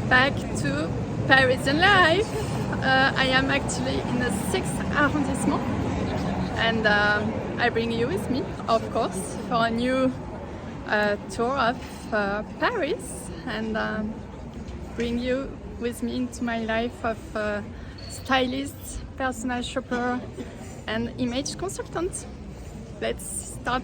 back to Parisian Life. I am actually in the 6th arrondissement, and I bring you with me, of course, for a new tour of Paris, and bring you with me into my life of stylist, personal shopper, and image consultant. Let's start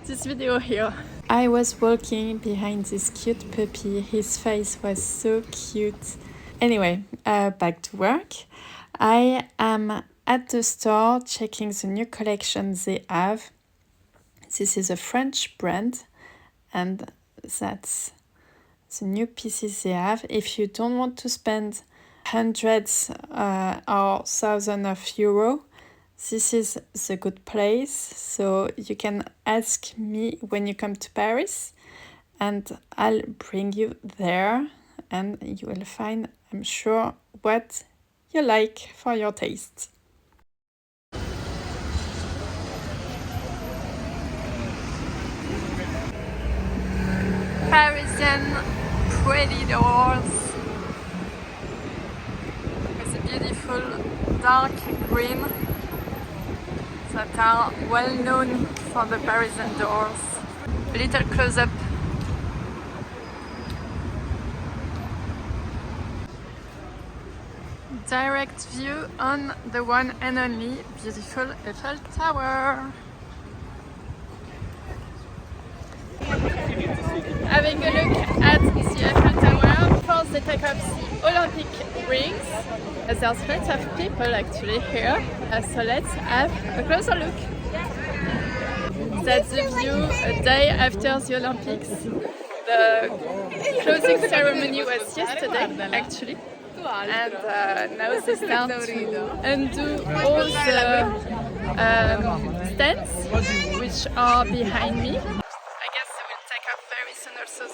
this video here. I was walking behind this cute puppy. His face was so cute. Anyway, back to work. I am at the store checking the new collection they have. This is a French brand, and that's the new pieces they have. If you don't want to spend hundreds or thousands of euros, this is the good place. So you can ask me when you come to Paris, and I'll bring you there, and you will find, I'm sure, what you like for your taste. Parisian pretty doors with a beautiful dark green that are well known for the Parisian doors. A little close up. Direct view on the one and only beautiful Eiffel Tower. Having a look at the Eiffel Tower, first they take off the Olympic rings. There's lots of people actually here, so let's have a closer look. That's the view a day after the Olympics. The closing ceremony was yesterday actually, and now they start to undo all the stands which are behind me. Also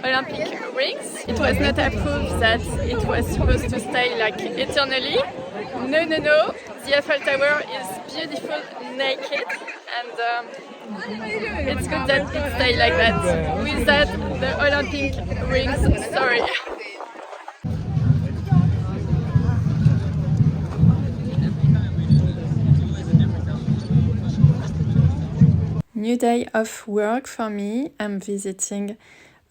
the Olympic rings. It was not approved that it was supposed to stay like eternally. No. The Eiffel Tower is beautiful naked, and it's good that it stays like that. With that, the Olympic rings, sorry. New day of work for me. I'm visiting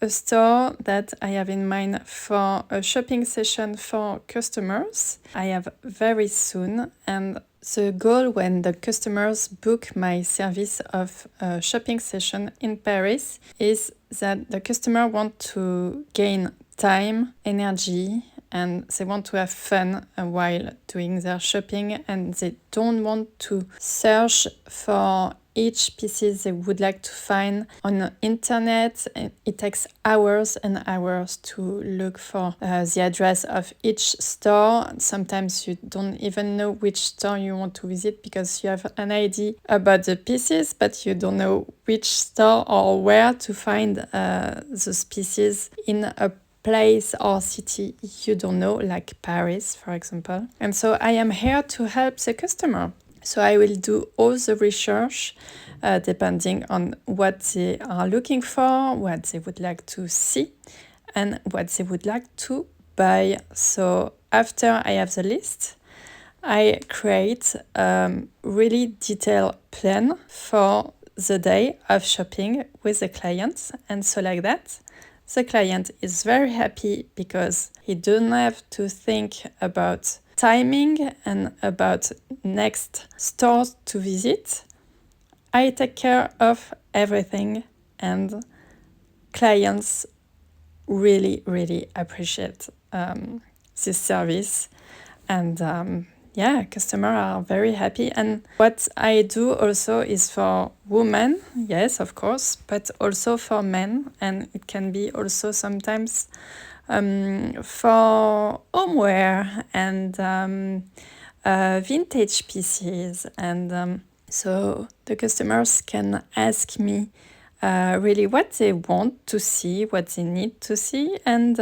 a store that I have in mind for a shopping session for customers. I have very soon, and the goal when the customers book my service of a shopping session in Paris is that the customer want to gain time, energy, and they want to have fun while doing their shopping, and they don't want to search for each pieces they would like to find on the internet. It takes hours and hours to look for the address of each store. Sometimes you don't even know which store you want to visit because you have an idea about the pieces, but you don't know which store or where to find those pieces in a place or city you don't know, like Paris, for example. And so I am here to help the customer. So I will do all the research depending on what they are looking for, what they would like to see, and what they would like to buy. So after I have the list, I create a really detailed plan for the day of shopping with the client. And so like that, the client is very happy because he doesn't have to think about timing and about next stores to visit. I take care of everything, and clients really appreciate this service, and customers are very happy. And what I do also is for women, yes, of course, but also for men, and it can be also sometimes for homeware and vintage pieces. And so the customers can ask me really what they want to see, what they need to see, and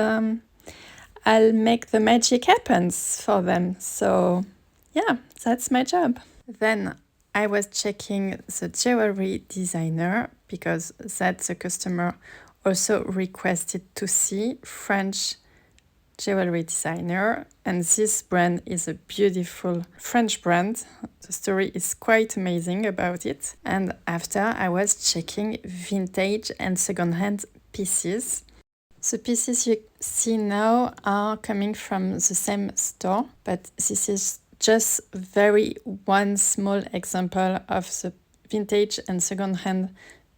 I'll make the magic happen for them. So yeah, that's my job. Then I was checking the jewelry designer because that's the customer also requested to see French jewelry designer, and this brand is a beautiful French brand. The story is quite amazing about it. And after, I was checking vintage and second-hand pieces. The pieces you see now are coming from the same store, but this is just very one small example of the vintage and second-hand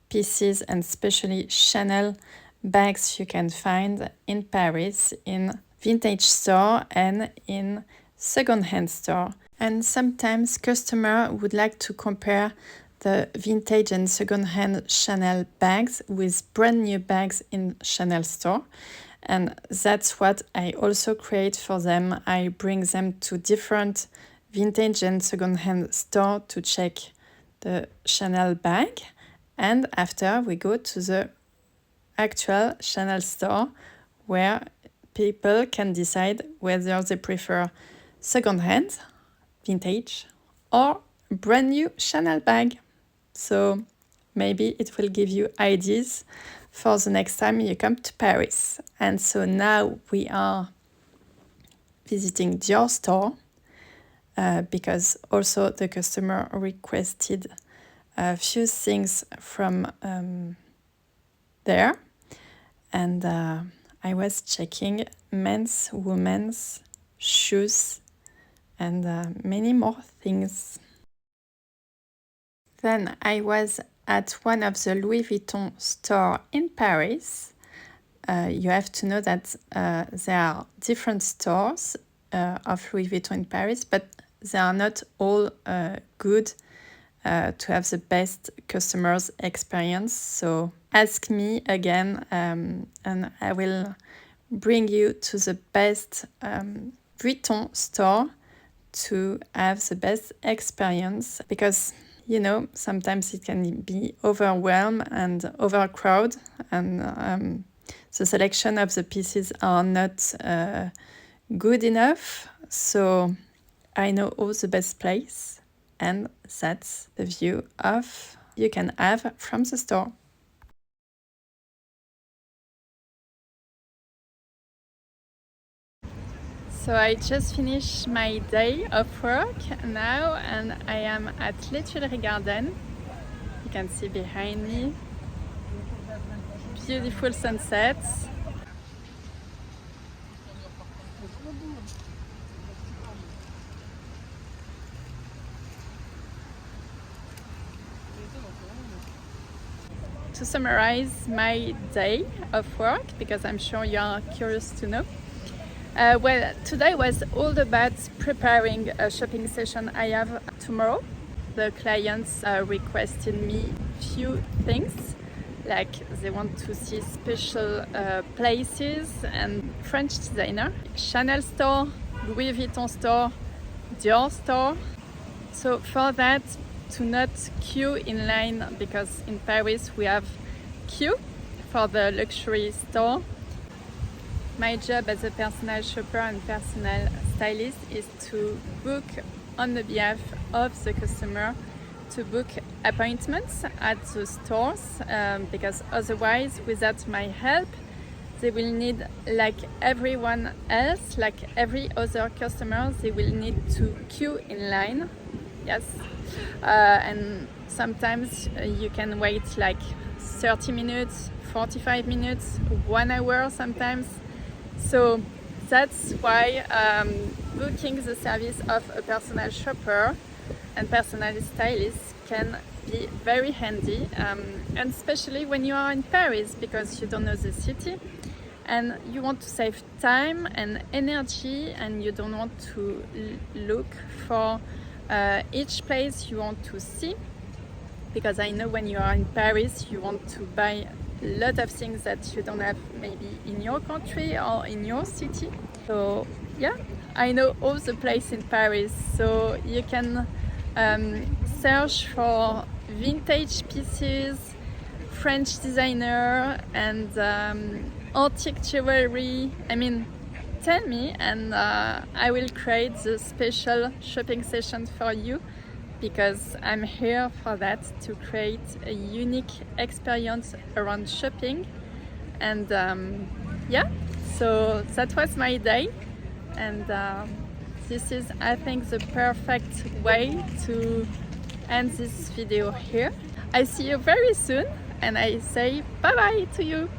pieces, and especially Chanel bags you can find in Paris in vintage store and in second-hand store. And sometimes customer would like to compare the vintage and second-hand Chanel bags with brand new bags in Chanel store. And that's what I also create for them. I bring them to different vintage and second-hand store to check the Chanel bag. And after we go to the actual Chanel store where people can decide whether they prefer second-hand, vintage, or brand new Chanel bag. So maybe it will give you ideas for the next time you come to Paris. And so now we are visiting Dior store because also the customer requested a few things from there. And I was checking men's, women's shoes and many more things. Then I was at one of the Louis Vuitton store in Paris. You have to know that there are different stores of Louis Vuitton in Paris, but they are not all good to have the best customers experience. So ask me again and I will bring you to the best Vuitton store to have the best experience, because you know, sometimes it can be overwhelmed and overcrowded, and the selection of the pieces are not good enough. So I know all the best place, and that's the view of you can have from the store. So I just finished my day of work now, and I am at Les Tuileries Garden. You can see behind me beautiful sunsets. To summarize my day of work, because I'm sure you are curious to know. Well, today was all about preparing a shopping session I have tomorrow. The clients requested me few things, like they want to see special places and French designer, Chanel store, Louis Vuitton store, Dior store. So for that, to not queue in line, because in Paris we have queue for the luxury store. My job as a personal shopper and personal stylist is to book on the behalf of the customer, to book appointments at the stores, because otherwise, without my help, they will need, like everyone else, like every other customer, they will need to queue in line. Yes, and sometimes you can wait like 30 minutes, 45 minutes, 1 hour sometimes. So that's why booking the service of a personal shopper and personal stylist can be very handy, and especially when you are in Paris, because you don't know the city and you want to save time and energy, and you don't want to look for each place you want to see, because I know when you are in Paris you want to buy a lot of things that you don't have maybe in your country or in your city. So yeah, I know all the places in Paris, so you can search for vintage pieces, French designer and antique jewelry. I mean, tell me and I will create the special shopping session for you, because I'm here for that, to create a unique experience around shopping. And yeah, So that was my day, and this is, I think, the perfect way to end this video here. I see you very soon, and I say bye bye to you.